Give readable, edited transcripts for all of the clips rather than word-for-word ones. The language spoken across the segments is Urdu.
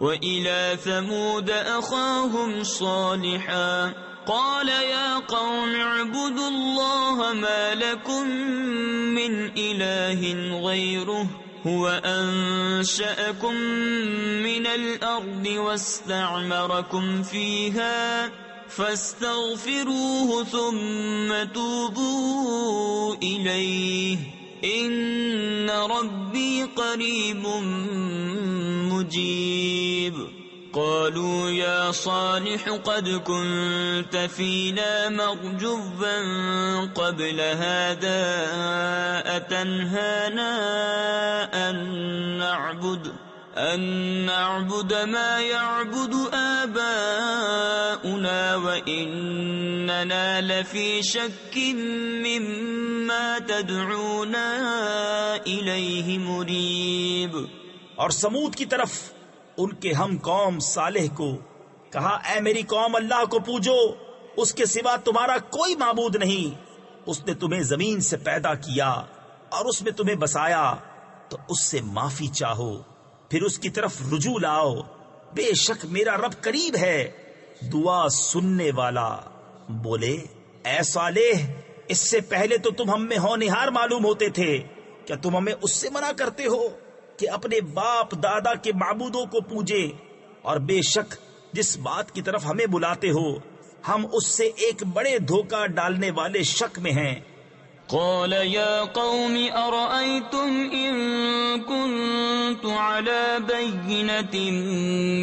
وإلى ثمود أخاهم صالحا قال يا قوم اعبدوا الله ما لكم من إله غيره هو أنشأكم من الأرض واستعمركم فيها فاستغفروه ثم توبوا إليه إن ربي قريب مجيب قالوا يا صالح قد كنت فينا مرجوا قبل هذا أتنهانا أن نعبد ما يعبد آباؤنا وإننا لفي شك مما تدعونا إليه مريب. اور سمود کی طرف ان کے ہم قوم صالح کو کہا اے میری قوم اللہ کو پوجو، اس کے سوا تمہارا کوئی معبود نہیں. اس نے تمہیں زمین سے پیدا کیا اور اس میں تمہیں بسایا، تو اس سے معافی چاہو، پھر اس کی طرف رجوع لاؤ. بے شک میرا رب قریب ہے، دعا سننے والا. بولے اے صالح، اس سے پہلے تو تم ہم میں ہونہار معلوم ہوتے تھے، کیا تم ہمیں اس سے منع کرتے ہو کہ اپنے باپ دادا کے معبودوں کو پوجے؟ اور بے شک جس بات کی طرف ہمیں بلاتے ہو ہم اس سے ایک بڑے دھوکہ ڈالنے والے شک میں ہیں. قال يا قوم أرأيتم إن كنت على بينة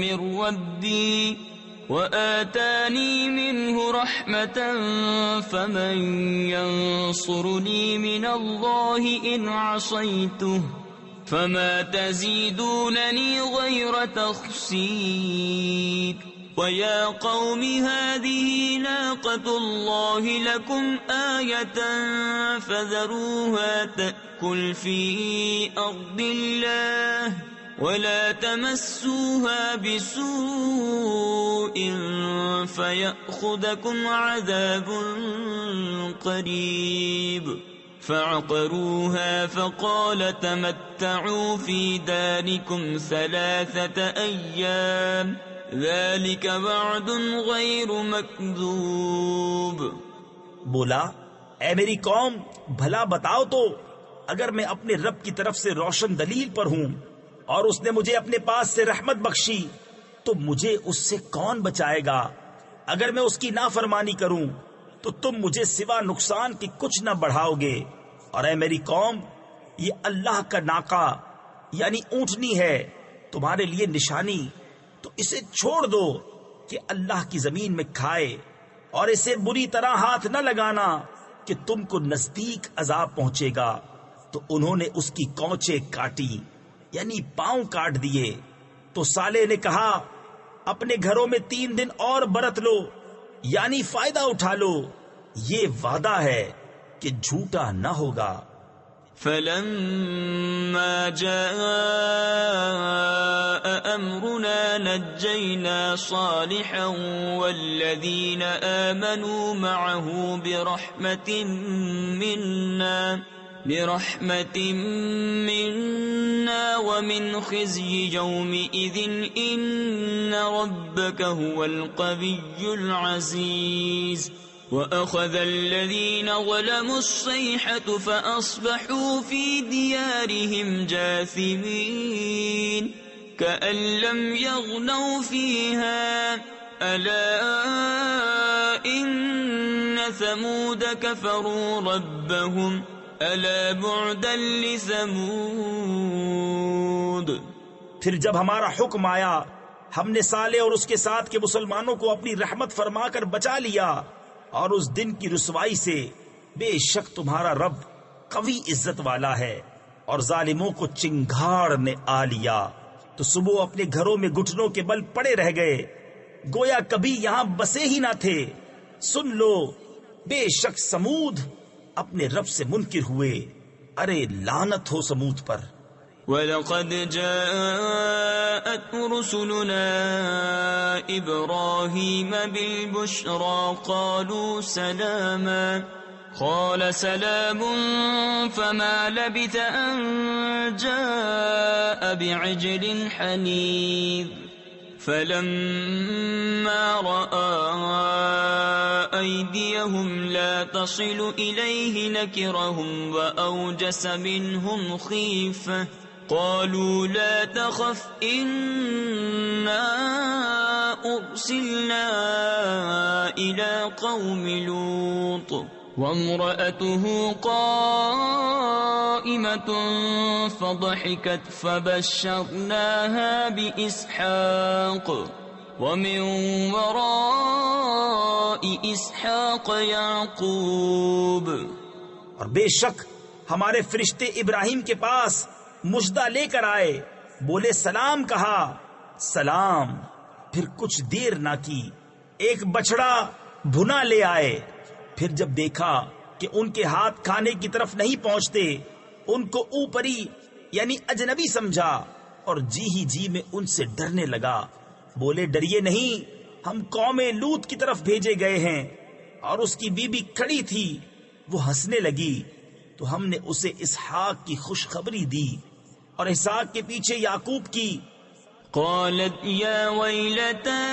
من ربي وآتاني منه رحمة فمن ينصرني من الله إن عصيته فما تزيدونني غير تخسير. ويا قوم هذه ناقة الله لكم آية فذروها تأكل في أرض الله ولا تمسوها بسوء فيأخذكم عذاب قريب. فعقروها فقال تمتعوا في داركم 3 أيام ذلك وعد غیر مکذوب. بولا اے میری قوم بھلا بتاؤ تو، اگر میں اپنے رب کی طرف سے روشن دلیل پر ہوں اور اس نے مجھے اپنے پاس سے رحمت بخشی تو مجھے اس سے کون بچائے گا؟ اگر میں اس کی نافرمانی کروں تو تم مجھے سوا نقصان کی کچھ نہ بڑھاؤ گے. اور اے میری قوم، یہ اللہ کا ناقہ یعنی اونٹنی ہے تمہارے لیے نشانی، تو اسے چھوڑ دو کہ اللہ کی زمین میں کھائے، اور اسے بری طرح ہاتھ نہ لگانا کہ تم کو نزدیک عذاب پہنچے گا. تو انہوں نے اس کی کونچیں کاٹی یعنی پاؤں کاٹ دیے. تو صالح نے کہا اپنے گھروں میں 3 دن اور برت لو یعنی فائدہ اٹھا لو، یہ وعدہ ہے کہ جھوٹا نہ ہوگا. فلما جاء أمرنا نجينا صالحا والذين آمنوا معه برحمة منا ومن خزي يومئذ إن ربك هو القوي العزيز. وأخذ الذين ظلموا الصيحة فأصبحوا في ديارهم جاثمين كأن لم يغنوا فيها ألا إن ثمود كفروا ربهم ألا بعدا لثمود. پھر جب ہمارا حکم آیا ہم نے صالح اور اس کے ساتھ کے مسلمانوں کو اپنی رحمت فرما کر بچا لیا، اور اس دن کی رسوائی سے بے شک تمہارا رب قوی عزت والا ہے. اور ظالموں کو چنگھاڑ نے آ لیا تو صبح اپنے گھروں میں گھٹنوں کے بل پڑے رہ گئے، گویا کبھی یہاں بسے ہی نہ تھے. سن لو بے شک سمود اپنے رب سے منکر ہوئے، ارے لعنت ہو سمود پر. وَلَقَدْ جَاءَتْ رُسُلُنَا إِبْرَاهِيمَ بِالْبُشْرَى قَالُوا سَلَامًا قَالَ سَلَامٌ فَمَا لَبِثَ أَن جَاءَ بِعِجْلٍ حَنِيذٍ. فلما رأى أيديهم لا تصل إليه نكرهم وأوجس منهم خيفة قالوا لا تخف إنا أرسلنا إلى قوم لوط وامرأته قائمة فضحكت فبشرناها بإسحاق ومن وراء إسحاق يعقوب. اور بے شک ہمارے فرشتے ابراہیم کے پاس مژدہ لے کر آئے، بولے سلام کہا، سلام، پھر کچھ دیر نہ کی ایک بچڑا بھنا لے آئے. پھر جب دیکھا کہ ان کے ہاتھ کھانے کی طرف نہیں پہنچتے، ان کو اوپری یعنی اجنبی سمجھا اور جی ہی جی میں ان سے ڈرنے لگا. بولے ڈریے نہیں، ہم قوم لوط کی طرف بھیجے گئے ہیں. اور اس کی بیوی کھڑی تھی، وہ ہنسنے لگی تو ہم نے اسے اسحاق کی خوشخبری دی اور اسحاق کے پیچھے یعقوب کی. قالت يا ويلتى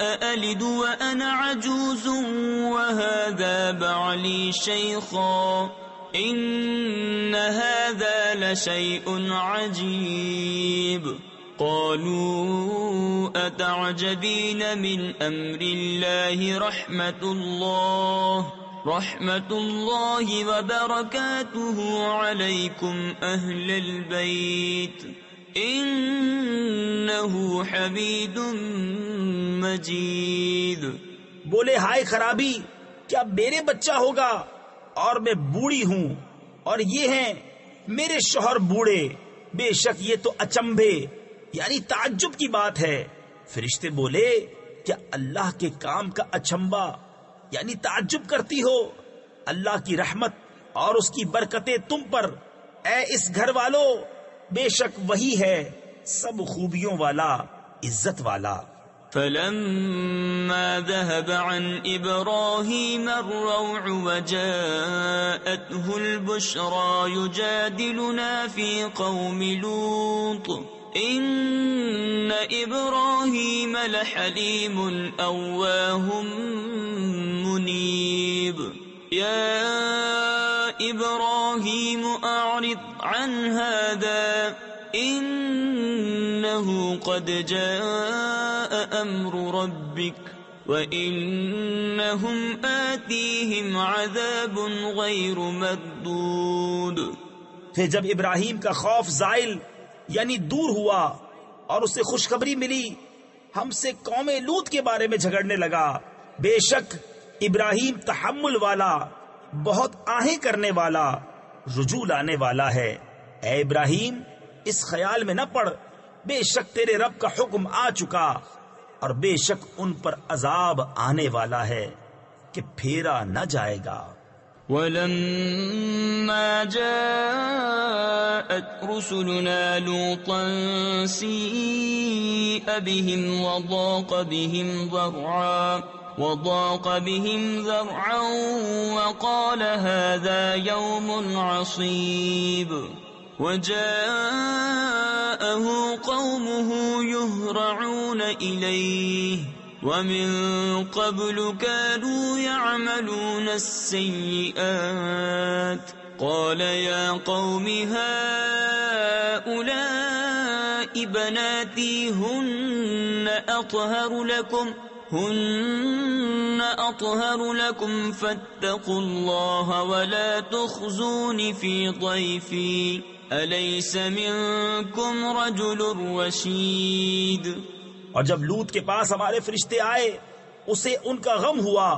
أألد وأنا عجوز وهذا بعلي شيخا إن هذا لشيء عجيب. قالوا أتعجبين من أمر الله رحمة الله وبركاته عليكم أهل البيت انہو حمید مجید. بولے ہائے خرابی، کیا میرے بچہ ہوگا اور میں بوڑھی ہوں اور یہ ہیں میرے شوہر بوڑھے؟ بے شک یہ تو اچنبھے یعنی تعجب کی بات ہے. فرشتے بولے کیا اللہ کے کام کا اچنبا یعنی تعجب کرتی ہو؟ اللہ کی رحمت اور اس کی برکتیں تم پر اے اس گھر والو، بے شک وہی ہے سب خوبیوں والا، عزت والا. فلما ذهب عن إبراهيم الروع وجاءته البشرى يجادلنا في قوم لوط إن إبراهيم لحليم أواه منيب. يا إبراهيم أعرض عن هذا إنه قد جاء أمر ربك وإنهم آتيهم عذاب غير مردود. پھر جب ابراہیم کا خوف زائل یعنی دور ہوا اور اسے خوشخبری ملی، ہم سے قوم لوط کے بارے میں جھگڑنے لگا. بے شک ابراہیم تحمل والا، بہت آہیں کرنے والا، رجوع لانے والا ہے. اے ابراہیم اس خیال میں نہ پڑ، بے شک تیرے رب کا حکم آ چکا اور بے شک ان پر عذاب آنے والا ہے کہ پھیرا نہ جائے گا. وَلَمَّا جَاءَتْ رُسُلُنَا لُوطًا سِيءَ بِهِمْ وضاق بهم ذرعا وقال هذا يوم عصيب. وجاءه قومه يهرعون إليه ومن قبل كانوا يعملون السيئات. قال يا قوم هؤلاء بناتي هن أطهر لكم فاتقوا الله ولا تخزون في ضيفي أليس منكم رجل رشيد. اور جب لوط کے پاس ہمارے فرشتے آئے اسے ان کا غم ہوا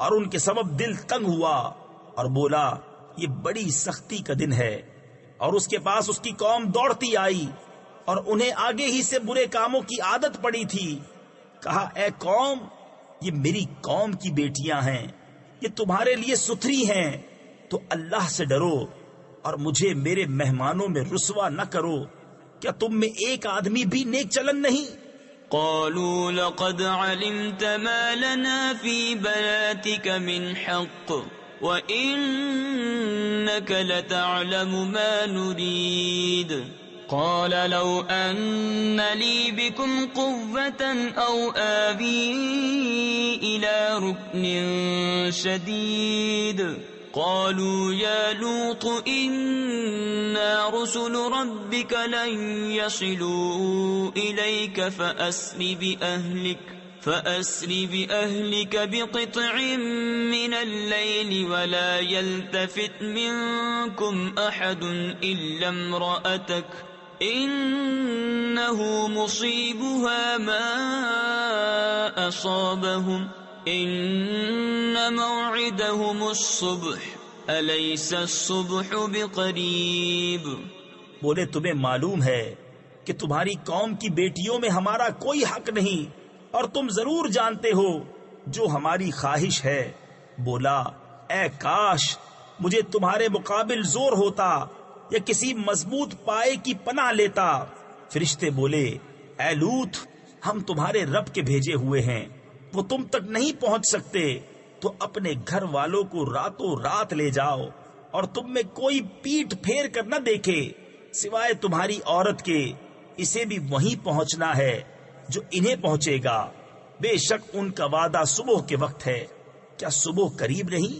اور ان کے سبب دل تنگ ہوا اور بولا یہ بڑی سختی کا دن ہے. اور اس کے پاس اس کی قوم دوڑتی آئی اور انہیں آگے ہی سے برے کاموں کی عادت پڑی تھی. کہا اے قوم، یہ میری قوم کی بیٹیاں ہیں، یہ تمہارے لیے ستھری ہیں، تو اللہ سے ڈرو اور مجھے میرے مہمانوں میں رسوا نہ کرو. کیا تم میں ایک آدمی بھی نیک چلن نہیں؟ قالوا لقد علمت ما لنا في بناتك من حق وإنك لتعلم ما نريد. قال لو أن لي بكم قوة أو آوي إلى ركن شديد قالوا يا لوط إنا رسل ربك لن يصلوا إليك فأسر بأهلك بقطع من الليل ولا يلتفت منكم أحد إلا امرأتك إنه مصيبها ما أصابهم إن موعدهم الصبح أليس الصبح بقريب. بولے تمہیں معلوم ہے کہ تمہاری قوم کی بیٹیوں میں ہمارا کوئی حق نہیں، اور تم ضرور جانتے ہو جو ہماری خواہش ہے. بولا اے کاش مجھے تمہارے مقابل زور ہوتا یا کسی مضبوط پائے کی پناہ لیتا. فرشتے بولے اے لوط ہم تمہارے رب کے بھیجے ہوئے ہیں، وہ تم تک نہیں پہنچ سکتے، تو اپنے گھر والوں کو راتوں رات لے جاؤ اور تم میں کوئی پیٹ پھیر کر نہ دیکھے سوائے تمہاری عورت کے. اسے بھی وہیں پہنچنا ہے جو انہیں پہنچے گا. بے شک ان کا وعدہ صبح کے وقت ہے، کیا صبح قریب نہیں؟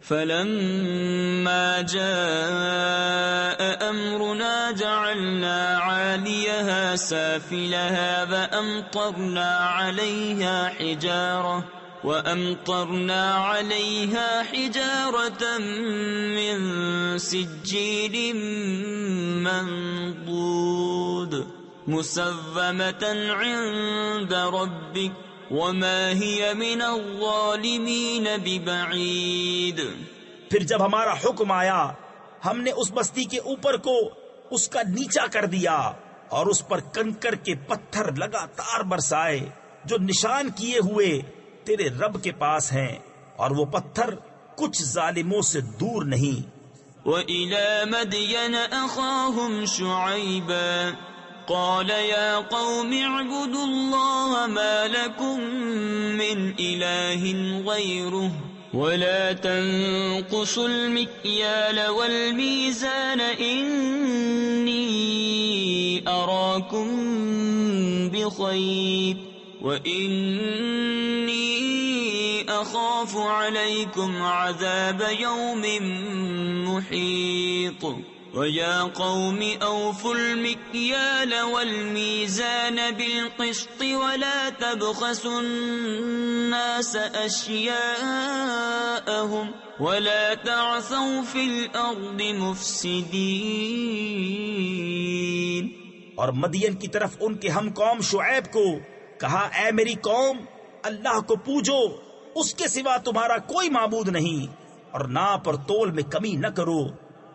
فلما جاء أمرنا جعلنا عاليها سافلها وأمطرنا عليها حجارة من سجيل منضود مسومة عند ربك وما هي من الظالمين ببعيد. پھر جب ہمارا حکم آیا ہم نے اس بستی کے اوپر کو اس کا نیچا کر دیا اور اس پر کنکر کے پتھر لگاتار برسائے جو نشان کیے ہوئے تیرے رب کے پاس ہیں، اور وہ پتھر کچھ ظالموں سے دور نہیں. وَإِلَى مَدْيَنَ أَخَاهُمْ شُعَيْبًا قال يا قوم اعبدوا الله ما لكم من إله غيره ولا تنقصوا المكيال والميزان إني أراكم بخير وإني أخاف عليكم عذاب يوم محيط. وَيَا قَوْمِ أَوْفُوا الْمِكْيَالَ وَالْمِيزَانَ بِالْقِسْطِ وَلَا تَبْخَسُوا النَّاسَ أَشْيَاءَهُمْ وَلَا تَعْثَوْا فِي الْأَرْضِ مُفْسِدِينَ. اور مدین کی طرف ان کے ہم قوم شعیب کو کہا اے میری قوم اللہ کو پوجو، اس کے سوا تمہارا کوئی معبود نہیں، اور ناپ اور تول میں کمی نہ کرو.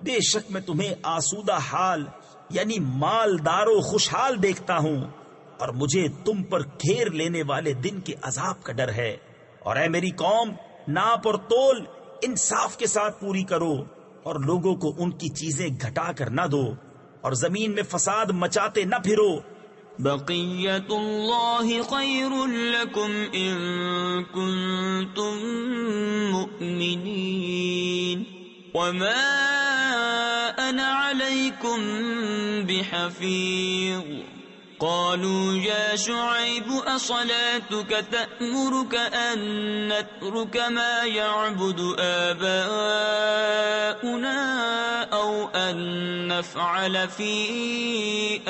بے شک میں تمہیں آسودہ حال یعنی مالدار و خوشحال دیکھتا ہوں، اور مجھے تم پر گھیر لینے والے دن کے عذاب کا ڈر ہے. اور اے میری قوم ناپ اور تول انصاف کے ساتھ پوری کرو، اور لوگوں کو ان کی چیزیں گھٹا کر نہ دو، اور زمین میں فساد مچاتے نہ پھرو. بقیت اللہ خیر لکم ان کنتم مؤمنین وما انا علیکم بحفیظ. قالوا يا شعيب أصلاتك تأمرك أن نترك ما يعبد آباؤنا أو أن نفعل في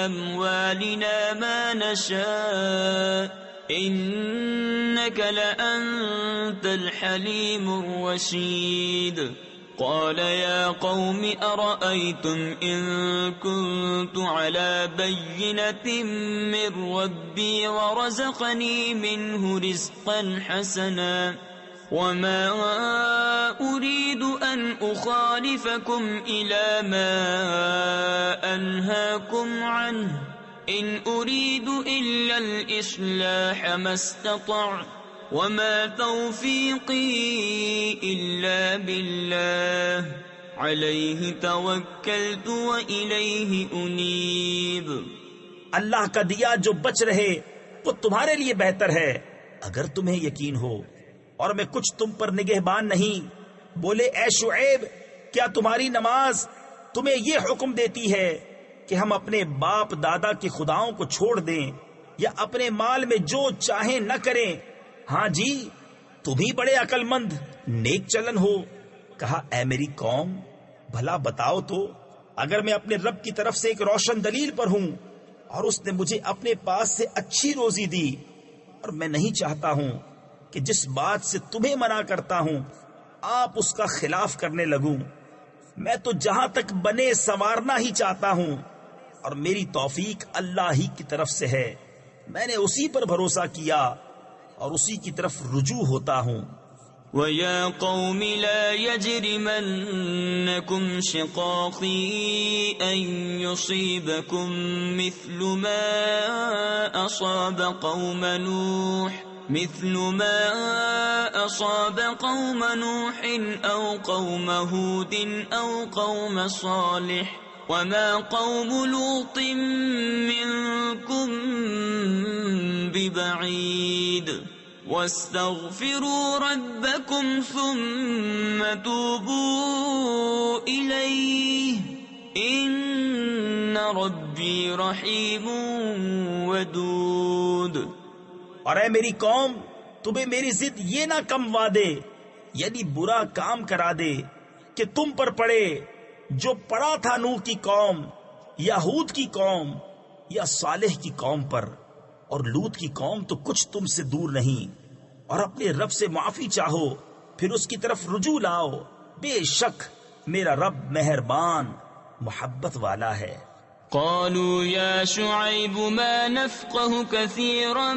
أموالنا ما نشاء إنك لأنت الحليم الرشيد. قال يا قوم أرأيتم إن كنت على بينة من ربي ورزقني منه رزقا حسنا وما أريد أن أخالفكم إلى ما أنهاكم عنه إن أريد إلا الإصلاح ما استطعت وما توفيقي إلا بالله عليه توكلت وإليه أنيب. اللہ کا دیا جو بچ رہے وہ تمہارے لیے بہتر ہے اگر تمہیں یقین ہو، اور میں کچھ تم پر نگہبان نہیں. بولے اے شعیب کیا تمہاری نماز تمہیں یہ حکم دیتی ہے کہ ہم اپنے باپ دادا کے خداؤں کو چھوڑ دیں یا اپنے مال میں جو چاہیں نہ کریں؟ ہاں جی، تم ہی بڑے عقل مند نیک چلن ہو۔ کہا اے میری قوم، بھلا بتاؤ تو، اگر میں اپنے رب کی طرف سے ایک روشن دلیل پر ہوں اور اس نے مجھے اپنے پاس سے اچھی روزی دی، اور میں نہیں چاہتا ہوں کہ جس بات سے تمہیں منع کرتا ہوں آپ اس کا خلاف کرنے لگوں، میں تو جہاں تک بنے سنوارنا ہی چاہتا ہوں، اور میری توفیق اللہ ہی کی طرف سے ہے، میں نے اسی پر بھروسہ کیا اور اسی کی طرف رجوع ہوتا ہوں۔ وَيَا قَوْمِ لَا يَجْرِمَنَّكُمْ شِقَاقِي أَن يُصِيبَكُم مِّثْلُ مَا أَصَابَ قَوْمَ نُوحٍ أَوْ قَوْمَ هُودٍ أَوْ قَوْمَ صَالِحٍ وَمَا قَوْمُ لُوطٍ مِّنكُم بِبَعِيدٍ وَاسْتَغْفِرُوا رَبَّكُمْ ثُمَّ تُوبُوا إِلَيْهِ إِنَّ رَبِّي رَحِيمٌ وَدُودٌ۔ اور اے میری قوم، تمہیں میری ضد یہ نہ کموا دے، یعنی برا کام کرا دے کہ تم پر پڑے جو پڑا تھا نوح کی قوم یا ہود کی قوم یا صالح کی قوم پر، اور لوط کی قوم تو کچھ تم سے دور نہیں۔ اور اپنے رب سے معافی چاہو، پھر اس کی طرف رجوع لاؤ، بے شک میرا رب مہربان محبت والا ہے۔ قالوا يا شعيب ما نفقه كثيرا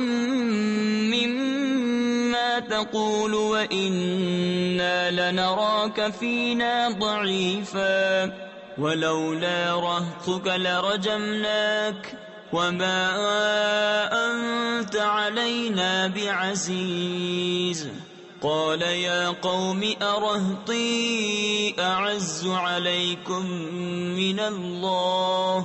مما تقول وإنا لنراك فينا ضعيفا ولولا رهطك لرجمناك وما أنت علينا بعزيز قال يا قوم أرهطي أعز عليكم من الله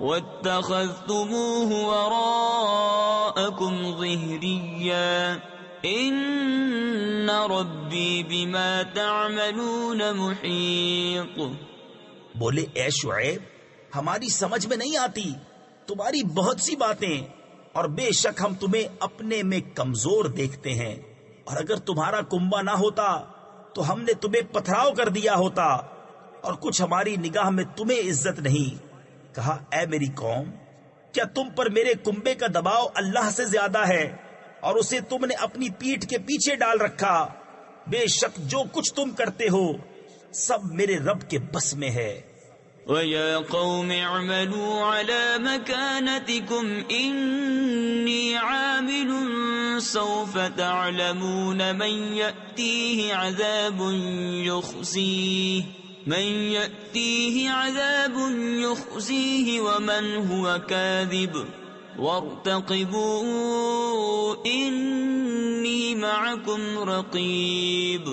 واتخذتموه وراءكم ظهريا إن ربي بما تعملون محيط۔ بولے اے شعیب، ہماری سمجھ میں نہیں آتی تمہاری بہت سی باتیں، اور بے شک ہم تمہیں اپنے میں کمزور دیکھتے ہیں، اور اگر تمہارا کنبہ نہ ہوتا تو ہم نے تمہیں پتھراؤ کر دیا ہوتا، اور کچھ ہماری نگاہ میں تمہیں عزت نہیں۔ کہا اے میری قوم، کیا تم پر میرے کنبے کا دباؤ اللہ سے زیادہ ہے، اور اسے تم نے اپنی پیٹھ کے پیچھے ڈال رکھا؟ بے شک جو کچھ تم کرتے ہو سب میرے رب کے بس میں ہے۔ وَيَا قَوْمِ اعْمَلُوا عَلَى مَكَانَتِكُمْ إِنِّي عَامِلٌ سَوْفَ تَعْلَمُونَ مَنْ يَأْتِيهِ عَذَابٌ يُخْزِيهِ وَمَنْ هُوَ كَاذِبٌ وَارْتَقِبُوا إِنِّي مَعَكُمْ رَقِيبٌ۔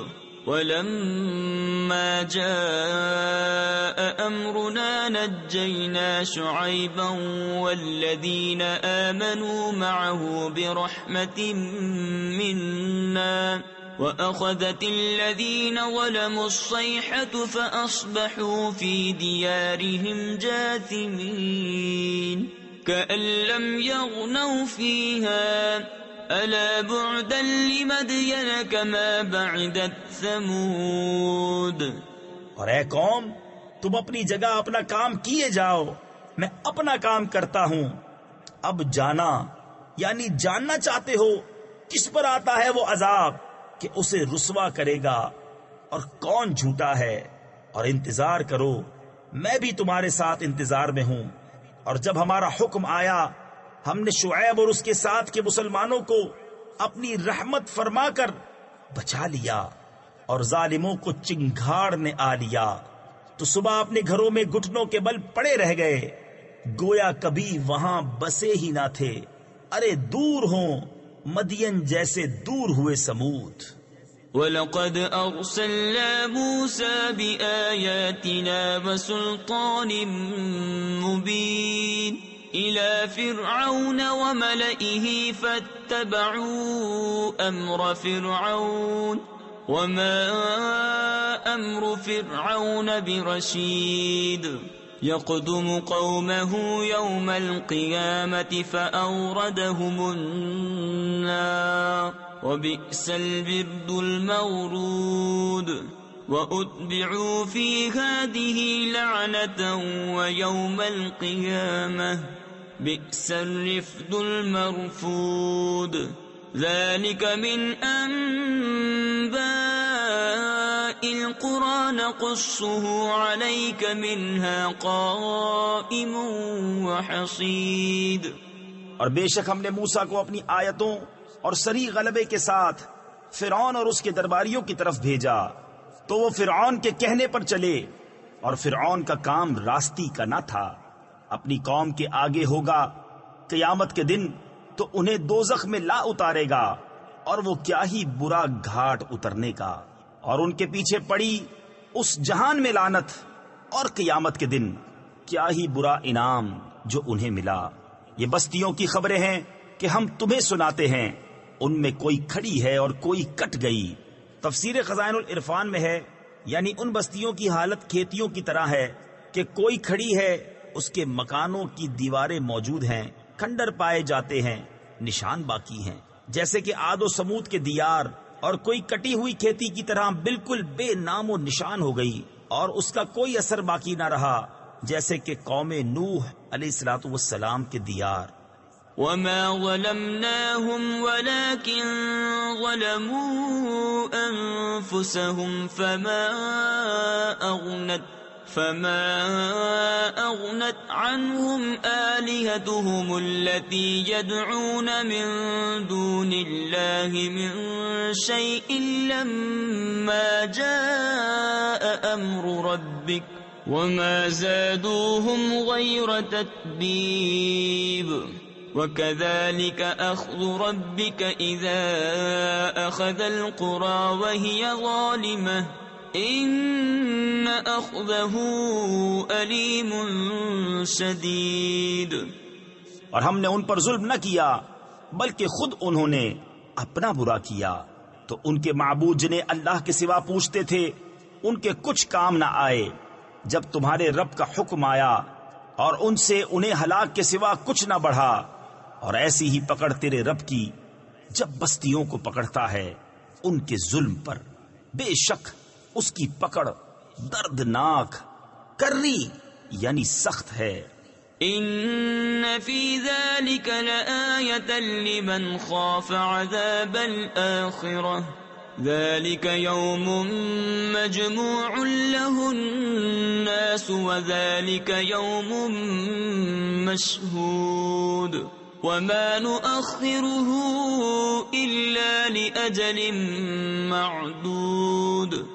وَلَمَّا جَاءَ أَمْرُنَا نَجَّيْنَا شُعَيْبًا وَالَّذِينَ آمَنُوا مَعَهُ بِرَحْمَةٍ مِنَّا وَأَخَذَتِ الَّذِينَ ظَلَمُوا الصَّيْحَةُ فَأَصْبَحُوا فِي دِيَارِهِمْ جَاثِمِينَ كَأَن لَّمْ يَغْنَوْا فِيهَا أَلَا بُعْدًا لِمَدْيَنَ كَمَا بَعِدَتْ ثَمُودُ۔ اور اے قوم، تم اپنی جگہ اپنا کام کیے جاؤ، میں اپنا کام کرتا ہوں۔ اب جانا یعنی جاننا چاہتے ہو کس پر آتا ہے وہ عذاب کہ اسے رسوا کرے گا، اور کون جھوٹا ہے؟ اور انتظار کرو، میں بھی تمہارے ساتھ انتظار میں ہوں۔ اور جب ہمارا حکم آیا، ہم نے شعیب اور اس کے ساتھ کے مسلمانوں کو اپنی رحمت فرما کر بچا لیا، اور ظالموں کو چنگھاڑ نے آ لیا، تو صبح اپنے گھروں میں گھٹنوں کے بل پڑے رہ گئے، گویا کبھی وہاں بسے ہی نہ تھے۔ ارے دور ہوں مدین جیسے دور ہوئے سمود۔ وَلَقَدْ أَرْسَلْنَا مُوسَى بِآيَاتِنَا وَسُلْطَانٍ مُبِينٍ إِلَى فِرْعَوْنَ وَمَلَئِهِ فَاتَّبَعُوا أَمْرَ فِرْعَوْنَ وَمَا أَمْرُ فِرْعَوْنَ بِرَشِيدٍ۔ يقدم قومه يوم القيامة فأوردهم النار وبئس الورد المورود وأتبعوا في هذه لعنة ويوم القيامة بئس الرفد المرفود ذلك من أنباء القرى نقصه عليك منها قائم وحصيد. اور بے شک ہم نے موسیٰ کو اپنی آیتوں اور سری غلبے کے ساتھ فرعون اور اس کے درباریوں کی طرف بھیجا تو وہ فرعون کے کہنے پر چلے، اور فرعون کا کام راستی کا نہ تھا. اپنی قوم کے آگے ہوگا قیامت کے دن تو انہیں دوزخ میں لا اتارے گا، اور وہ کیا ہی برا گھاٹ اترنے کا. اور ان کے پیچھے پڑی اس جہان میں لعنت، اور قیامت کے دن کیا ہی برا انعام جو انہیں ملا. یہ بستیوں کی خبریں ہیں کہ ہم تمہیں سناتے ہیں، ان میں کوئی کھڑی ہے اور کوئی کٹ گئی. تفسیر خزائن العرفان میں ہے، یعنی ان بستیوں کی حالت کھیتیوں کی طرح ہے کہ کوئی کھڑی ہے، اس کے مکانوں کی دیواریں موجود ہیں، کھنڈر پائے جاتے ہیں، نشان باقی ہیں، جیسے کہ عاد و سمود کے دیار. اور کوئی کٹی ہوئی کھیتی کی طرح بالکل بے نام و نشان ہو گئی، اور اس کا کوئی اثر باقی نہ رہا، جیسے کہ قوم نوح علیہ الصلوۃ والسلام کے دیار. وما ظلمناهم ولكن ظلموا أنفسهم فما أغنت عنهم آلهتهم التي يدعون من دون الله من شيء لما جاء أمر ربك وما زادوهم غير تتبيب وكذلك أخذ ربك إذا أخذ القرى وهي ظالمة إن أخذه أليم شديد. اور ہم نے ان پر ظلم نہ کیا بلکہ خود انہوں نے اپنا برا کیا، تو ان کے معبود جنہیں اللہ کے سوا پوچھتے تھے ان کے کچھ کام نہ آئے جب تمہارے رب کا حکم آیا، اور ان سے انہیں ہلاک کے سوا کچھ نہ بڑھا. اور ایسی ہی پکڑ تیرے رب کی جب بستیوں کو پکڑتا ہے ان کے ظلم پر، بے شک اس کی پکڑ دردناک کری یعنی سخت ہے. ان فی ذلک لآیۃ لمن خاف عذاب الآخرہ ذلك يوم مجموع له الناس وذلك يوم مشهود وما نؤخره إلا لأجل معدود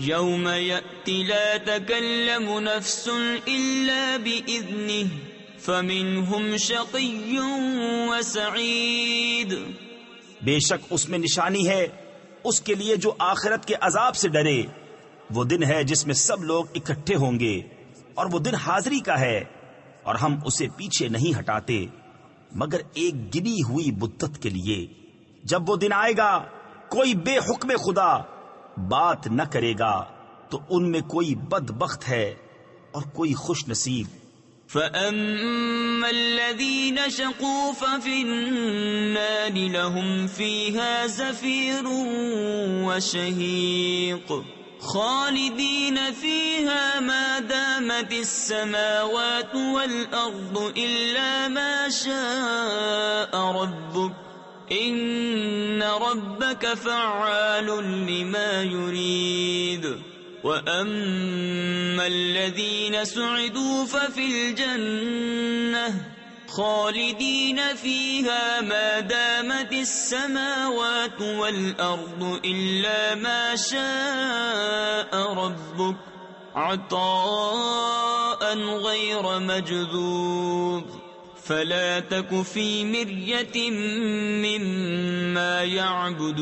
يوم يأتي لا تكلم نفس إلا بإذنه فمنهم شقي وسعيد. بے شک اس میں نشانی ہے اس کے لیے جو آخرت کے عذاب سے ڈرے. وہ دن ہے جس میں سب لوگ اکٹھے ہوں گے، اور وہ دن حاضری کا ہے، اور ہم اسے پیچھے نہیں ہٹاتے مگر ایک گنی ہوئی مدت کے لیے. جب وہ دن آئے گا کوئی بے حکم خدا بات نہ کرے گا تو ان میں کوئی بدبخت ہے اور کوئی خوش نصیب. فَأَمَّا الَّذِينَ شَقُوا فَفِي النَّارِ لَهُمْ فِيهَا زَفِيرٌ وَشَهِيقٌ خَالِدِينَ فِيهَا مَا دَامَتِ السَّمَاوَاتُ وَالْأَرْضُ إِلَّا مَا شَاءَ رَبُّكَ إِنَّ رَبَّكَ فَعَّالٌ لِمَا يُرِيدُ. وَأَمَّا الَّذِينَ سُعِدُوا فَفِي الْجَنَّةِ خَالِدِينَ فِيهَا مَا دَامَتِ السَّمَاوَاتُ وَالْأَرْضُ إِلَّا مَا شَاءَ رَبُّكَ عَطَاءً غَيْرَ مَجْذُوذٍ. فَلَا تَكُ فِي مِرْيَةٍ مِّمَّا يَعْبُدُ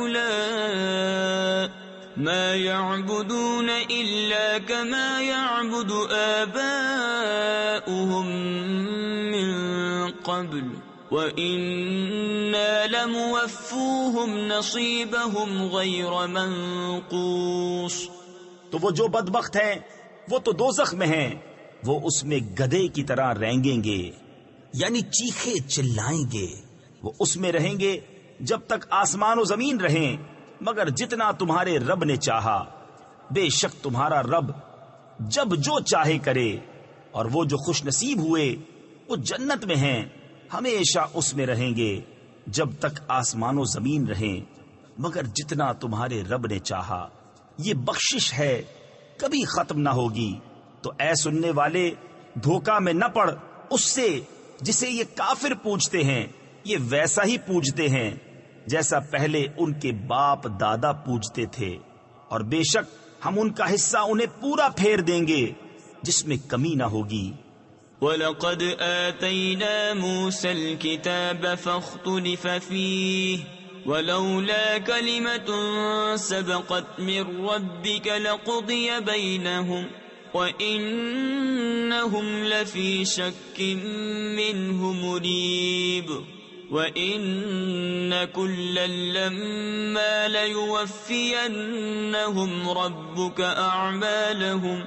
هَٰؤُلَاءِ ما يعبدون إلا كما يعبد آباؤهم من قبل وإنا لموفوهم نصيبهم غير منقوص. تو وہ جو بدبخت ہیں وہ تو دوزخ میں ہیں، وہ اس میں گدھے کی طرح رینگیں گے، یعنی چیخے چلائیں گے۔ وہ اس میں رہیں گے جب تک آسمان و زمین رہیں، مگر جتنا تمہارے رب نے چاہا۔ بے شک تمہارا رب جب جو چاہے کرے، اور وہ جو خوش نصیب ہوئے وہ جنت میں ہیں، ہمیشہ اس میں رہیں گے جب تک آسمان و زمین رہیں، مگر جتنا تمہارے رب نے چاہا۔ یہ بخشش ہے، کبھی ختم نہ ہوگی۔ تو اے سننے والے، دھوکہ میں نہ پڑ اس سے جسے یہ کافر پوجتے ہیں۔ یہ ویسا ہی پوجتے ہیں جیسا پہلے ان کے باپ دادا پوجتے تھے، اور بے شک ہم ان کا حصہ انہیں پورا پھیر دیں گے جس میں کمی نہ ہوگی۔ وَلَقَدْ آتَيْنَا مُوسَى الْكِتَابَ فَاخْتُلِفَ فِيهِ وَلَوْلَا كَلِمَةٌ سَبَقَتْ مِنْ رَبِّكَ لَقُضِيَ بَيْنَهُمْ وَإِنَّهُمْ لَفِي شَكٍّ مِّنْهُ مُرِيبٍ وَإِنَّ كُلًّا لَّمَّا لَيُوَفِّيَنَّهُمْ رَبُّكَ أَعْمَالَهُمْ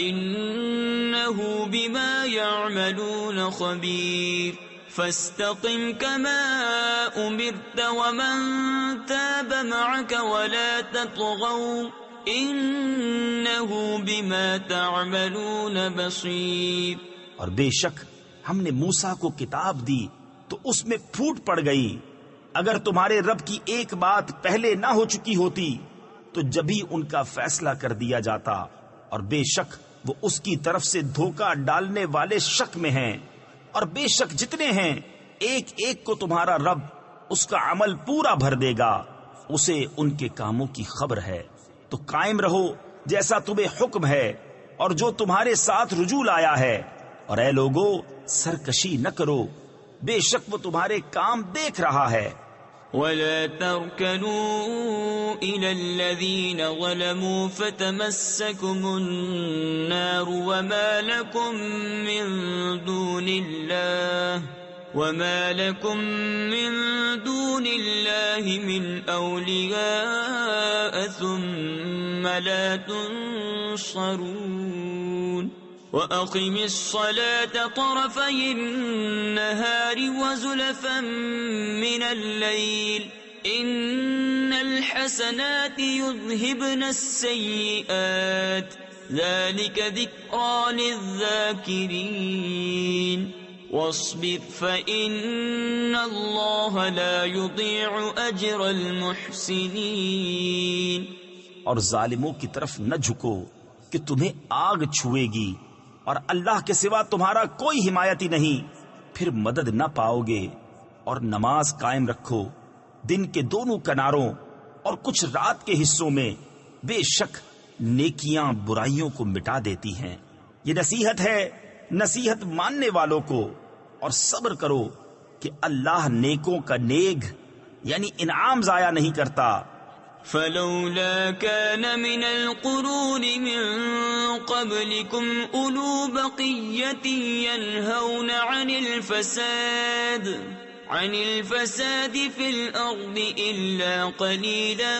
إِنَّهُ بِمَا يَعْمَلُونَ خَبِيرٌ فَاسْتَقِمْ كَمَا أُمِرْتَ وَمَنْ تَابَ مَعَكَ وَلَا تَطْغَوْا إِنَّهُ بِمَا تَعْمَلُونَ بَصِيرٌ۔ اور بے شک ہم نے موسیٰ کو کتاب دی تو اس میں پھوٹ پڑ گئی۔ اگر تمہارے رب کی ایک بات پہلے نہ ہو چکی ہوتی تو جبھی ان کا فیصلہ کر دیا جاتا، اور بے شک وہ اس کی طرف سے دھوکہ ڈالنے والے شک میں ہیں۔ اور بے شک جتنے ہیں ایک ایک کو تمہارا رب اس کا عمل پورا بھر دے گا، اسے ان کے کاموں کی خبر ہے۔ تو قائم رہو جیسا تمہیں حکم ہے اور جو تمہارے ساتھ رجوع آیا ہے، اور اے لوگو سرکشی نہ کرو، بے شک وہ تمہارے کام دیکھ رہا ہے۔ وَلَا تَرْكَنُوا إِلَى الَّذِينَ ظَلَمُوا فَتَمَسَّكُمُ النَّارُ وَمَا لَكُم مِّن دُونِ اللَّهِ مِنْ أَوْلِيَاءَ ثُمَّ لَا تُنصَرُونَ وَأَقِمِ الصَّلَاةَ طَرَفَيِ النَّهَارِ وَزُلَفًا مِّنَ اللَّيْلِ إِنَّ الْحَسَنَاتِ يُذْهِبْنَ السَّيِّئَاتِ ذَلِكَ ذِكْرَى لِلذَّاكِرِينَ وَاصْبِرْ فَإِنَّ اللَّهَ لَا يُضِيعُ أَجْرَ الْمُحْسِنِينَ۔ اور ظالموں کی طرف نہ جھکو کہ تمہیں آگ چھوئے گی، اور اللہ کے سوا تمہارا کوئی حمایتی نہیں، پھر مدد نہ پاؤ گے۔ اور نماز قائم رکھو دن کے دونوں کناروں اور کچھ رات کے حصوں میں، بے شک نیکیاں برائیوں کو مٹا دیتی ہیں۔ یہ نصیحت ہے نصیحت ماننے والوں کو، اور صبر کرو کہ اللہ نیکوں کا نیک یعنی انعام ضائع نہیں کرتا۔ فلولا كان من القرون من قبلكم أولو بقية ينهون عن الفساد في الأرض إلا قليلا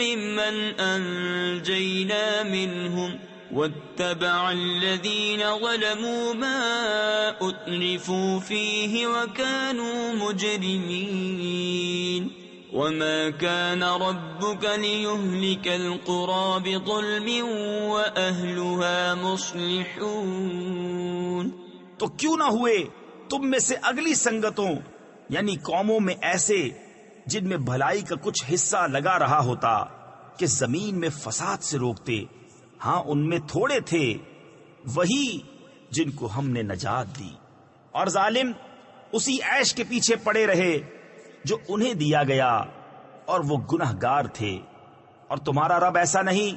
ممن أنجينا منهم واتبع الذين ظلموا ما أترفوا فيه وكانوا مجرمين وما كان ربك ليهلك القرى بظلم وأهلها مصلحون۔ تو کیوں نہ ہوئے تم میں سے اگلی سنگتوں یعنی قوموں میں ایسے جن میں بھلائی کا کچھ حصہ لگا رہا ہوتا کہ زمین میں فساد سے روکتے۔ ہاں ان میں تھوڑے تھے وہی جن کو ہم نے نجات دی، اور ظالم اسی عیش کے پیچھے پڑے رہے جو انہیں دیا گیا، اور وہ گنہگار تھے۔ اور تمہارا رب ایسا نہیں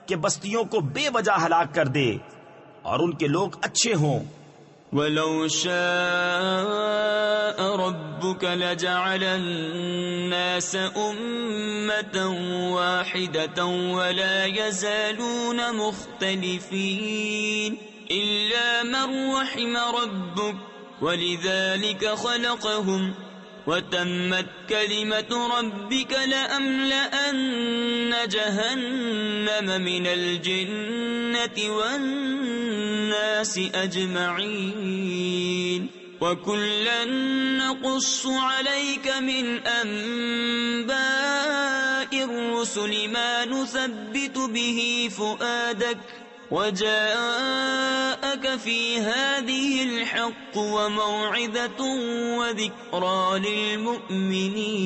کہ بستیوں کو بے وجہ ہلاک کر دے اور ان کے لوگ اچھے ہوں۔ وَلَوْ شَاءَ رَبُّكَ لَجَعَلَ النَّاسَ أُمَّةً وَاحِدَةً وَلَا يَزَالُونَ مُخْتَلِفِينَ إِلَّا مَنْ رَحِمَ رَبُّكَ وَلِذَلِكَ خَلَقَهُمْ وتمت كلمة ربك لأملأن جهنم من الجنة والناس أجمعين وكلا نقص عليك من أنباء الرسل ما نثبت به فؤادك وجاءك في هذه الحق وموعظة وذكرى للمؤمنين۔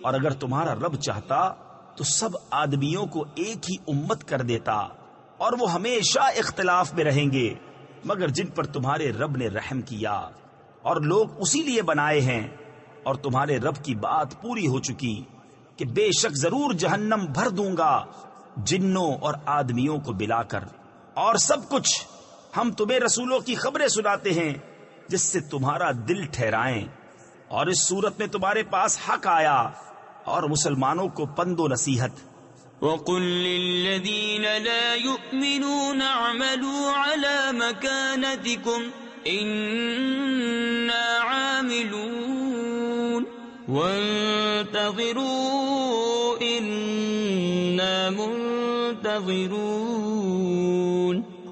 اور اگر تمہارا رب چاہتا تو سب آدمیوں کو ایک ہی امت کر دیتا اور وہ ہمیشہ اختلاف میں رہیں گے، مگر جن پر تمہارے رب نے رحم کیا اور لوگ اسی لیے بنائے ہیں، اور تمہارے رب کی بات پوری ہو چکی کہ بے شک ضرور جہنم بھر دوں گا جنوں اور آدمیوں کو ملا کر، اور سب کچھ ہم تمہیں رسولوں کی خبریں سناتے ہیں جس سے تمہارا دل ٹھہرائیں، اور اس صورت میں تمہارے پاس حق آیا اور مسلمانوں کو پند و نصیحت۔ وَقُل لِّلَّذِينَ لَا يُؤْمِنُونَ اعْمَلُوا عَلَى مَكَانَتِكُمْ إِنَّا عَامِلُونَ وَانتَظِرُوا إِنَّا مُنتَظِرُونَ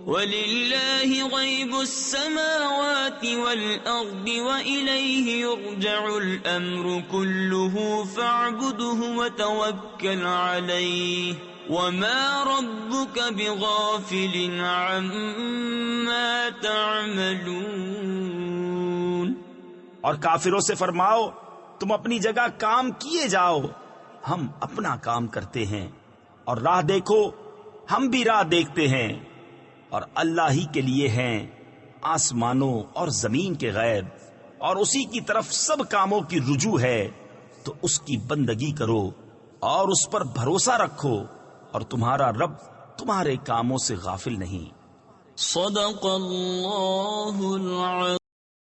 وَلِلَّهِ غَيْبُ السَّمَاوَاتِ وَالْأَرْضِ وَإِلَيْهِ يُرْجَعُ الْأَمْرُ كُلُّهُ فَاعْبُدْهُ وَتَوَكَّلْ عَلَيْهِ وَمَا رَبُّكَ بِغَافِلٍ عَمَّا تَعْمَلُونَ۔ اور کافروں سے فرماؤ تم اپنی جگہ کام کیے جاؤ، ہم اپنا کام کرتے ہیں، اور راہ دیکھو ہم بھی راہ دیکھتے ہیں، اور اللہ ہی کے لیے ہیں آسمانوں اور زمین کے غیب، اور اسی کی طرف سب کاموں کی رجوع ہے، تو اس کی بندگی کرو اور اس پر بھروسہ رکھو، اور تمہارا رب تمہارے کاموں سے غافل نہیں۔ صدق اللہ العظیم۔